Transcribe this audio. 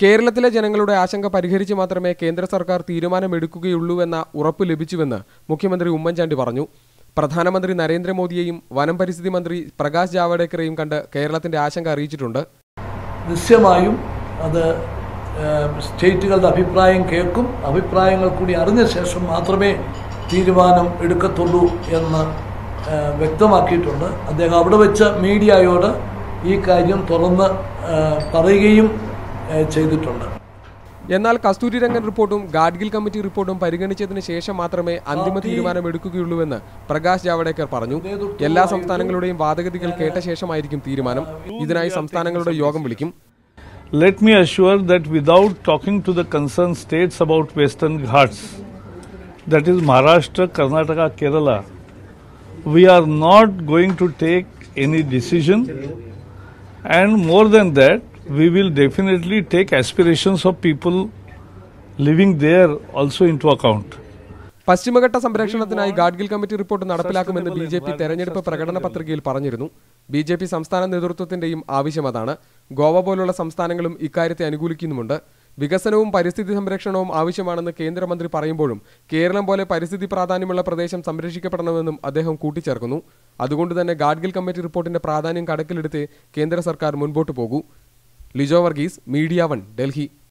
കേരളത്തിലെ ജനങ്ങളുടെ ആശങ്ക പരിഹരിച്ച് മാത്രമേ കേന്ദ്ര സർക്കാർ തീരുമാനമെടുക്കുകയുള്ളൂവെന്ന ഉറപ്പ് ലഭിച്ചുവെന്ന് മുഖ്യമന്ത്രി ഉമ്മൻചാണ്ടി പറഞ്ഞു. പ്രധാനമന്ത്രി നരേന്ദ്രമോദിയെയും വനം പരിസ്ഥിതി മന്ത്രി പ്രകാശ് ജാവ്ദേക്കറെയും കണ്ട് കേരളത്തിന്റെ ആശങ്ക അറിയിച്ചിട്ടുണ്ട്. നിശ്ചയമായും അത് സ്റ്റേറ്റുകളുടെ അഭിപ്രായം കേൾക്കും. അഭിപ്രായങ്ങൾ കൂടി അറിഞ്ഞ ശേഷം മാത്രമേ തീരുമാനം എടുക്കത്തുള്ളൂ എന്ന് വ്യക്തമാക്കിയിട്ടുണ്ട്. അദ്ദേഹം അവിടെ വെച്ച് മീഡിയയോട് ഈ കാര്യം തുറന്ന് പറയുകയും ചെയ്തിട്ടുണ്ട്. എന്നാൽ കസ്തൂരിരംഗൻ റിപ്പോർട്ടും ഗാഡ്ഗിൽ കമ്മിറ്റി റിപ്പോർട്ടും പരിഗണിച്ചതിന് ശേഷം മാത്രമേ അന്തിമ തീരുമാനമെടുക്കുകയുള്ളൂവെന്ന് പ്രകാശ് ജാവ്ദേക്കർ പറഞ്ഞു. എല്ലാ സംസ്ഥാനങ്ങളുടെയും വാദഗതികൾ കേട്ട ശേഷമായിരിക്കും തീരുമാനം. ഇതിനായി സംസ്ഥാനങ്ങളുടെ യോഗം വിളിക്കും. Let me assure that without talking to the concerned states about Western Ghats, that is Maharashtra, Karnataka, Kerala, we are not going to take any decision, and more than that, we will definitely take aspirations of people living there also into account. പശ്ചിമഘട്ട സംരക്ഷണത്തിനായി Gadgil committee report നടപ്പിലാക്കുമെന്ന് BJP തെരഞ്ഞെടുപ്പ് പ്രകടന പത്രികയിൽ പറഞ്ഞിരുന്നു. BJP സംസ്ഥാന നേതൃത്വത്തിന്റെയും ആവശ്യം അതാണ്. ഗോവ പോലുള്ള സംസ്ഥാനങ്ങളും ഇക്കാര്യത്തെ അനുകൂലിക്കുന്നുമുണ്ട്. വികസനവും പരിസ്ഥിതി സംരക്ഷണവും ആവശ്യമാണെന്ന് കേന്ദ്രമന്ത്രി പറയുമ്പോഴും കേരളം പോലെ പരിസ്ഥിതി പ്രാധാന്യമുള്ള പ്രദേശം സംരക്ഷിക്കപ്പെടണമെന്നും അദ്ദേഹം കൂട്ടിച്ചേർക്കുന്നു. അതുകൊണ്ടുതന്നെ ഗാഡ്ഗിൽ കമ്മിറ്റി റിപ്പോർട്ടിന്റെ പ്രാധാന്യം കണക്കിലെടുത്ത് കേന്ദ്ര സർക്കാർ മുൻപോട്ട് പോകൂ. ലിജോ വർഗീസ്, മീഡിയ 1, ഡൽഹി.